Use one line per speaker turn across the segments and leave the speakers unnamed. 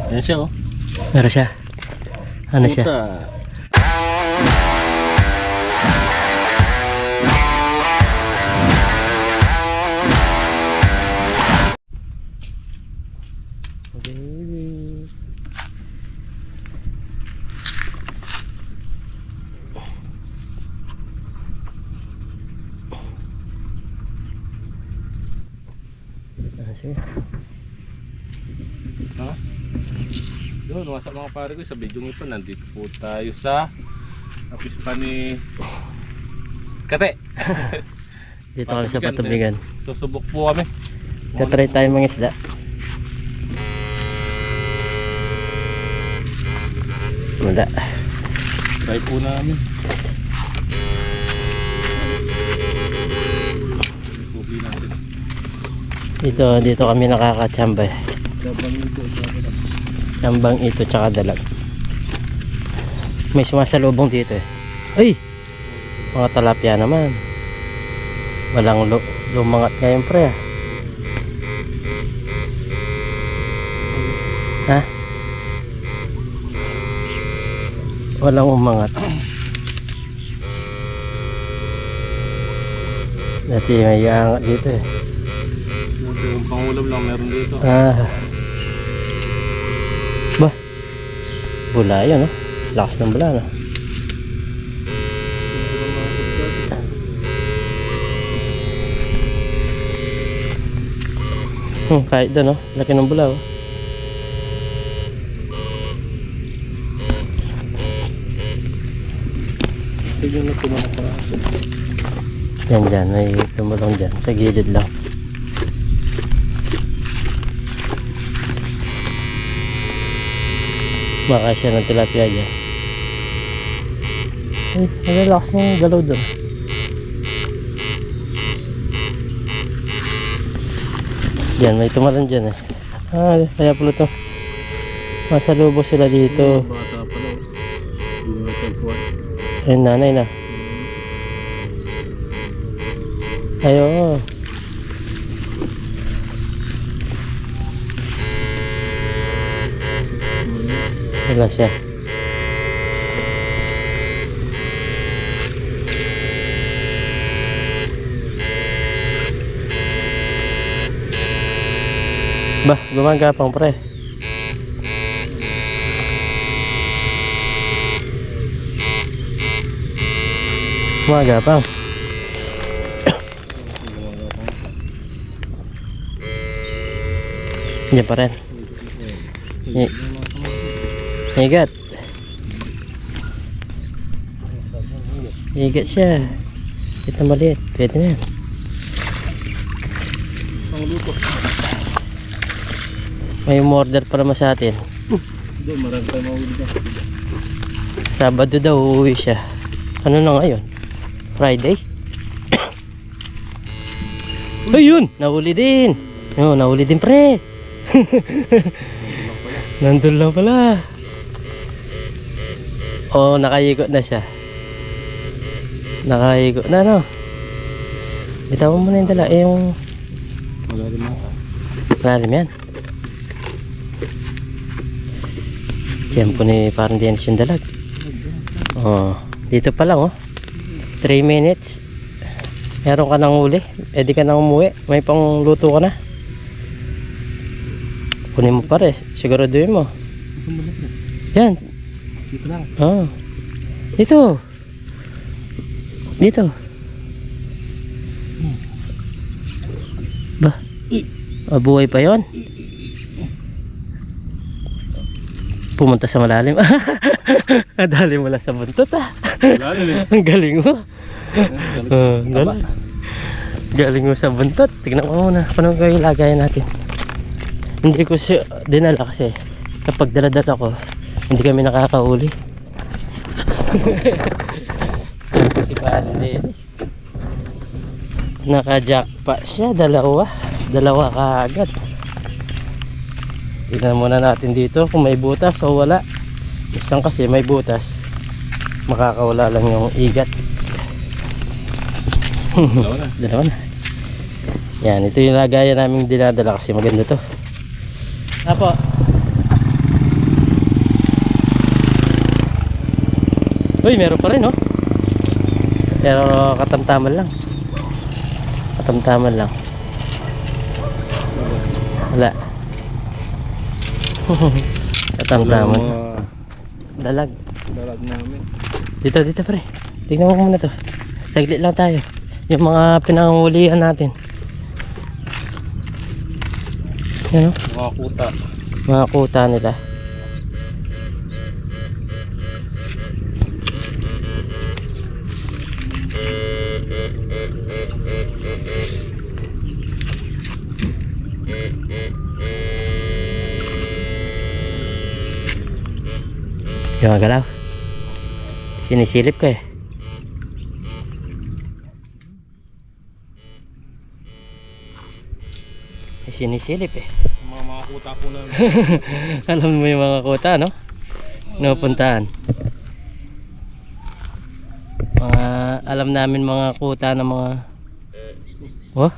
Yan siya oh.
Meron siya. Ano siya?
Puta.
Okay. Sige.
Ha? Yun, mga mga pare ko sa video ito, nandito po tayo sa apispa ni Kate.
Dito kami sa Patubigan.
Susubok po kami.
Tatry tayo mga isda. Wala.
Try po namin. Tubi natin.
Dito kami nakakatsamba. Tsambang ito tsaka dalag. May sumasalubong dito eh. Ay! Mga talapia naman. Walang lumangat ngayon pre. Ha? Walang umangat. Dati may angat dito eh.
Yung pangulam lang meron dito.
Bah. Bula yan no. Lakas ng bula no. Kahit doon no. Laki ng bula oh.
Tignan na tumalak pa.
Dyan, may tumulong dyan. Sa gilid lang. Baka siya ng tilapia dyan. Ay, nalalakas ng galaw doon. Dyan, may tumalon dyan eh. Kaya pala ito. Masalubo sila dito.
Bata pa lang. Yung nagtagpuan.
Ayun, nanay na. Ayo. Wala siya. Bah, gumagapang pre. Gumagapang. Diyan pa rin. Higat. Higat siya. Kita maliit. Pwede na yan.
Ang luto.
May order para sa atin.
Doon, marami tayo mawili ka.
Sabado daw uuwi siya. Ano na ngayon? Friday? Ayun! Nahuli din! No, nahuli din pre! Nandun lang pala. Oh, nakaigo na siya. Nakaigo na no. Bitawan mo na yung dala. Yung
Malalim na ka.
malalim yan. Tiyempo ni parang Dennis yung dalag. Oh, dito pa lang oh. 3 minutes. Meron ka nang huli. Pwede ka nang umuwi. May pang luto ka na. Kunin mo pare. Siguraduhin mo. Yan.
Dito lang.
Oh. Dito. Dito. Ba? Buhay pa yon. Pumunta sa malalim. Nadali mo lang sa buntot ah.
Malalim eh.
Ang galing mo. Galing. Galing mo sa buntot. Tignan mo muna. Paano kayo lagayan natin? Hindi ko siya dinala kasi kapag daladala ko hindi kami nakakauli. Si Pandi naka-jackpot siya. Dalawa kaagad. Tignan muna natin dito kung may butas o wala. Isang kasi may butas, makakawala lang yung igat. Dalawa na. Yan, ito yung lagayan namin dinadala kasi maganda to. Apo. Uy, meron pa rin, no? Pero katamtaman lang. Katamtaman lang. Wala. Katamtaman. Dalag.
Dalag namin.
Dito, dito pre. Tingnan mo muna to. Saglit lang tayo. Yung mga pinangulihan natin. Yan, no?
Mga kuta.
Mga kuta nila. Yung mga galaw. Sinisilip ko eh. Sinisilip eh.
Mga kuta po namin.
Alam mo yung mga kuta, no? Napuntahan. Mga alam namin mga kuta ng mga oh?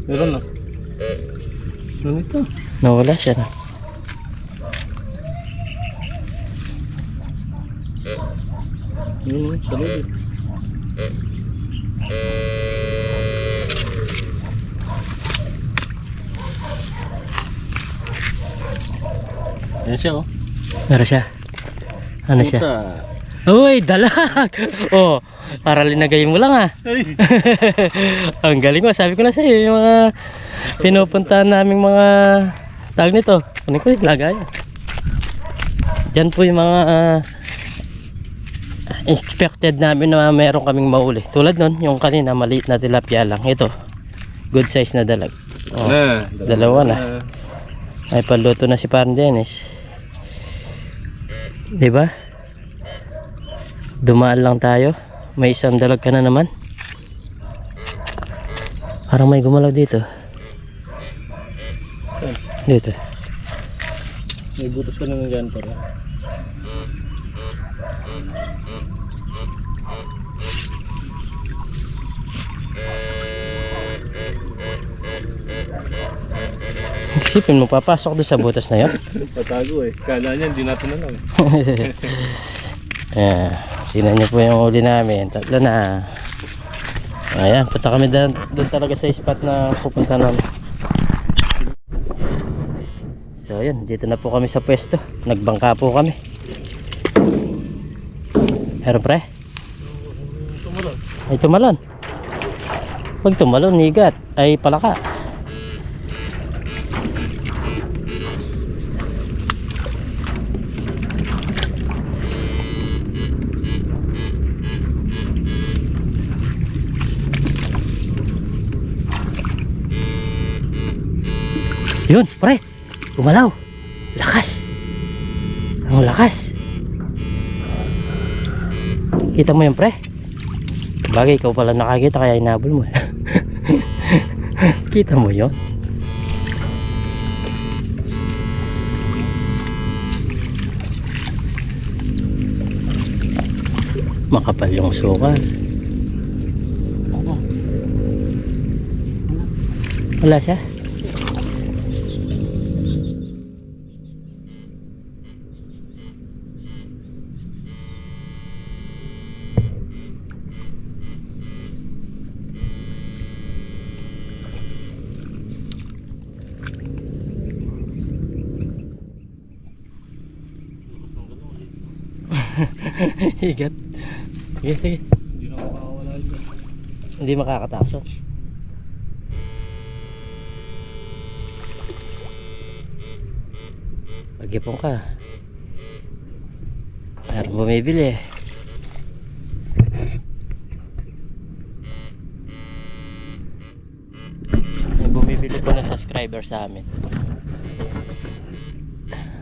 Meron na. Ano ito?
Nawala siya na.
Yun, sa loob. Yan siya, oh.
Meron siya. Ano siya?
Kuta.
Uy, dalag! Oh, para linagay mo lang ah.
Ay.
Ang galing mo. Sabi ko na sa'yo, yung mga pinupuntahan naming mga tag nito. Ano ko yung lagay? Yan po yung mga expected namin na meron kaming mauli. Tulad nun, yung kanina maliit na tilapia lang. Ito, good size na dalag. Oh, dalawa na. Ay paluto na si Parang Dennis. Diba? Dumaan lang tayo. May isang dalag ka na naman. Parang may gumalaw dito. Dito.
May butas ka naman dyan para.
Isipin mo, papasok doon sa butas na yun.
Patago eh. Kala niya, hindi natin alam.
Ayan. Tingnan niyo po yung uli namin. Tatlo na. Ayan, punta kami doon talaga sa spot na pupunta namin. So ayan, dito na po kami sa pwesto. Nagbangka po kami. Meron pre?
Tumalon.
Ay tumalon. Pag tumalon, higat. Ay palaka. Yun, pre. Gumalaw. Lakas. Ang lakas. Kita mo yun, pre? Bagay, ikaw pala nakakita kaya inabol mo. Kita mo yun? Makapal yung sukan. Wala siya. Higat. Sige, sige.
Hindi na makakawala dito.
Hindi makakatasok. Pag-ipon ka. Meron bumibili. May bumibili po na subscriber sa amin.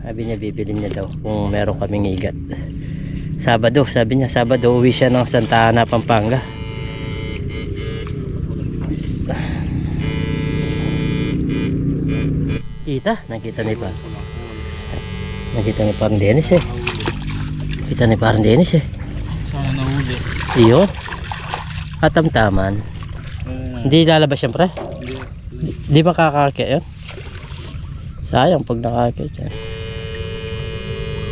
Sabi niya bibilin niya daw kung meron kaming igat. Sabado, sabi niya Sabado uwi siya ng Santa Ana, Pampanga. Nakita ni Parang Dennis eh. Kita ni Parang Dennis eh.
Sana nahuli.
Iyon. Katamtaman. Hindi lalabas siyempre. Hindi makakakit yun. Sayang pag nakakit yan.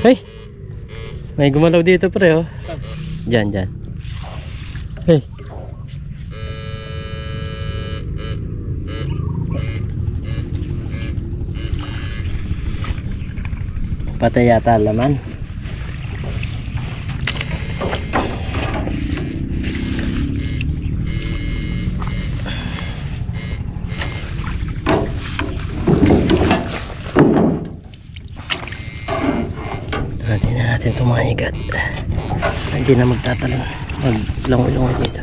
Hey! May gumalaw dito pre oh. Diyan, diyan. Hey! Patay yata ang laman. Hindi na natin ito mga higat. Hindi na magtatalon. Maglangoy-langoy dito.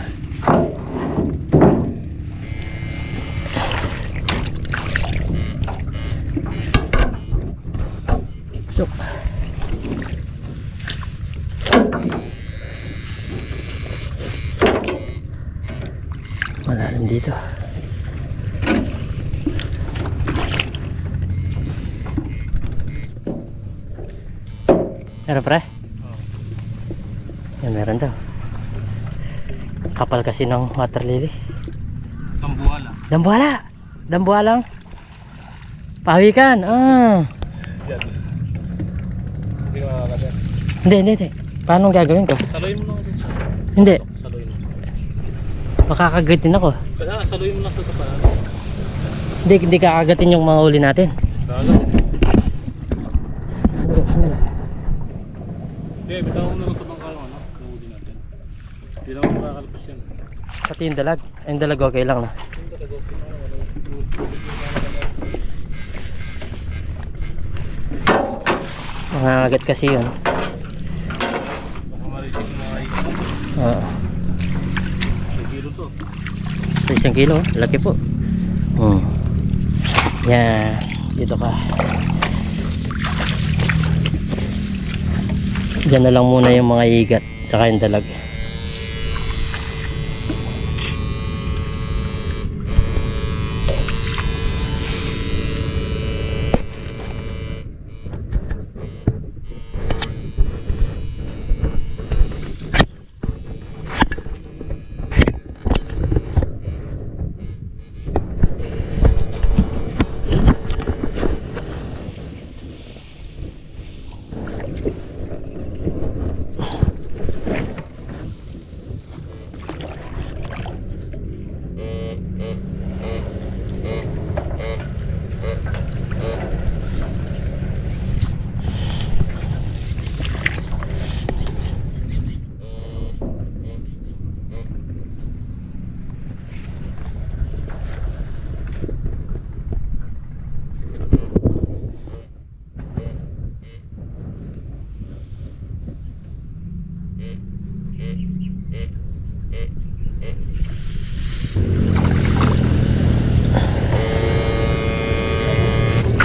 So, malalim dito. Meron pre? Yan meron daw. Kapal kasi ng water lily.
Tambuhala.
Dambuhala! Dambuhalang pawikan.
Yan. Hindi ka makakagat.
Hindi. Paano gagawin ko?
Saluin mo lang din sa...
Hindi.
Saluin mo.
Makakagatin ako.
Kaya saluin mo lang sa tapahan.
Hindi kakagatin yung mga huli natin.
Dagat. Hindi, bitaw mo na lang sa bangka yung ano, nahuli natin. Hindi lang makakalpas yan.
Pati yung dalag. Yung dalag okay lang na.
Yung talaga, okay na naman.
Mangangagat kasi yun.
Baka marisin yung mga ikot.
Oo.
1 kilo to.
So, 1 kilo. Laki po. Yan. Dito ka. Diyan na lang muna yung mga igat. Tsaka yung dalag.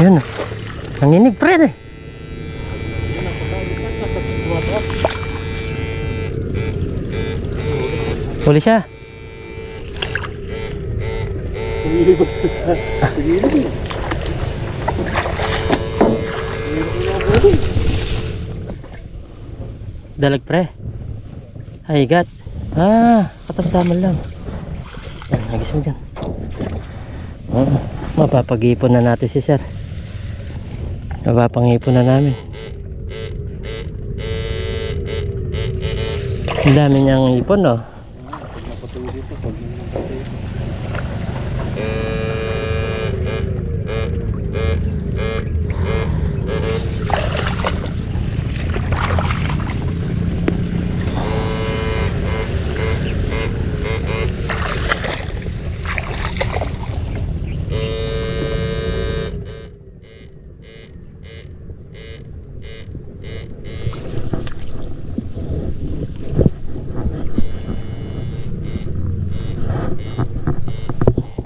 Yun. Nanginig pre eh. Huli siya. Dalag pre. Ay gat. Katamtaman lang. Yan, hagis mo dyan. Mapapag-ipon na natin si sir. Mapapang-ipon na namin. Ang dami niyang ipon no.
Pag napatuloy dito, pag napatuloy dito.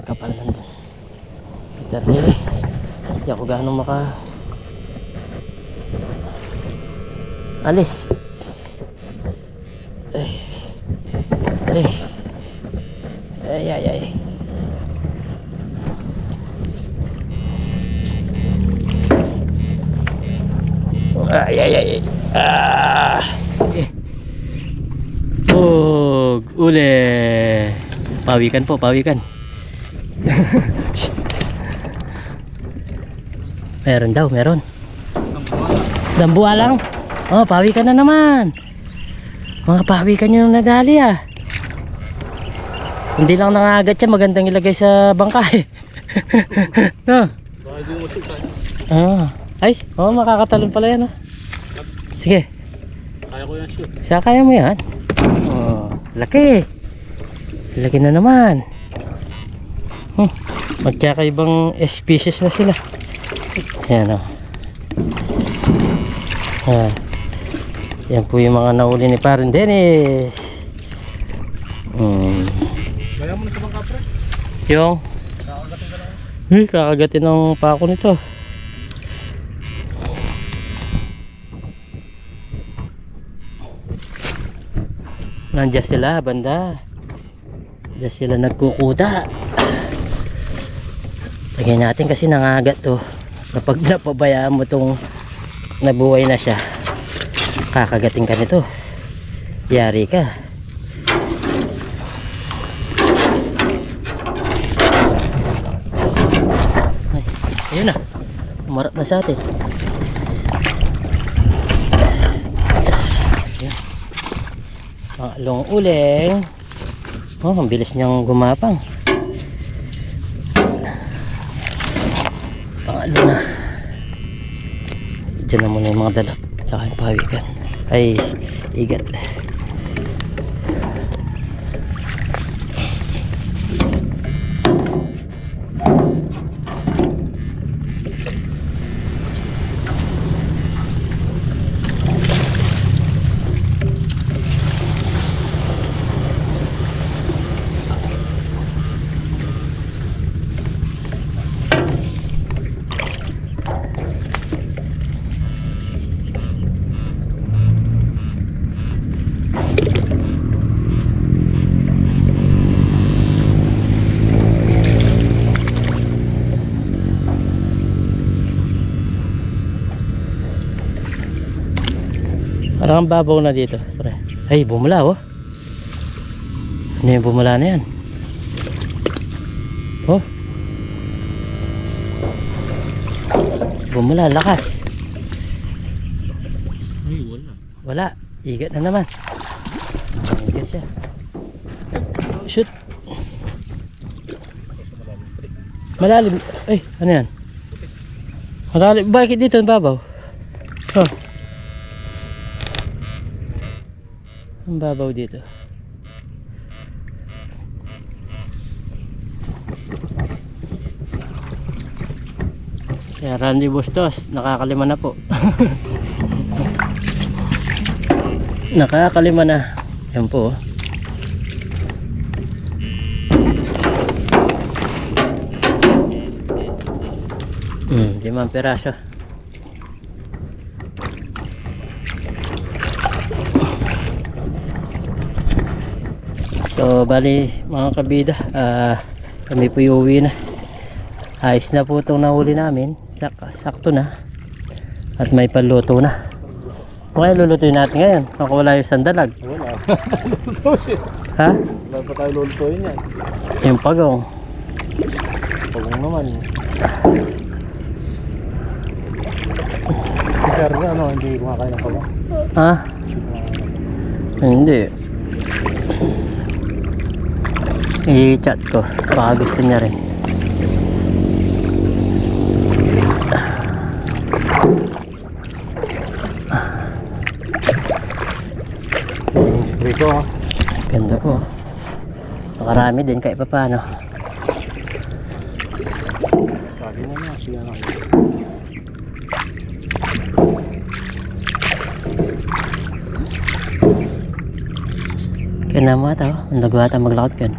Kapal man Peter Lily. Hindi ako gaano alis. Ay. Uli. Pawikan po, pawikan. Meron daw, meron.
Tambuhala.
Dambuhalang. Oh, pawi ka na naman. Mga pawi ka nyo nadali ah. Hindi lang nangagat siya, magandang ilagay sa bangka eh. No?
Baka hindi mo masukan.
Ah. Ay, oh, makakatalon pala yan ah. Sige.
Kaya ko yan shoot.
Siya, kaya mo yan. Oh, laki. Laki na naman. Magkakaibang species na sila. Ayan o. Yan po yung mga nahuli ni Parin Dennis.
Kaya mo na sa bangka, pre.
Yung
Kakagatin ka lang.
kakagatin ng pako nito. Nandiyan sila banda. Diyan sila nagkukuda. Lagyan natin kasi nangagat to. Kapag napabayaan mo tong nabuhay na siya, kakagating ka nito. Yari ka. Ay, ayun na. Umarap na sa atin. Ayan. Pangalong uling. Oh, ang bilis niyang gumapang. Pangalo na. Diyan na muna yung mga dalat. Tsaka yung pawikan. Ay, igat. Parang ang babaw na dito, pre. Ay, bumula oh. Ano yung bumula na yan? Oh. Bumula, lakas.
Ay, wala.
Wala, igat na naman. Igat siya. Shoot. Malalim. Ay, ano yan? Malalim. Bakit dito ang babaw? Oh. Ang babaw dito. Kaya Randy Bustos, nakakalima na po. Nakakalima na. Yan po. Limang piraso. So bali mga kabida, kami po uuwi na. Ayos na po itong nahuli namin. Sakto na. At may paluto na. Okay, lulutuin natin ngayon. Baka wala yung sandalag.
Wala. Lulutuin.
Ha?
Wala pa tayo lulutuin yan.
Yung pagong.
Pagong naman. Pero ano, hindi kumakain ng pagong.
Ha? Hindi. I-chat ko. Baka gusto niya rin.
Rito ha.
Ganda po. Makarami din kahit paano.
Lagi na na. Siya na.
Kaya na mo ata. Ang nagawa ata maglakad kan.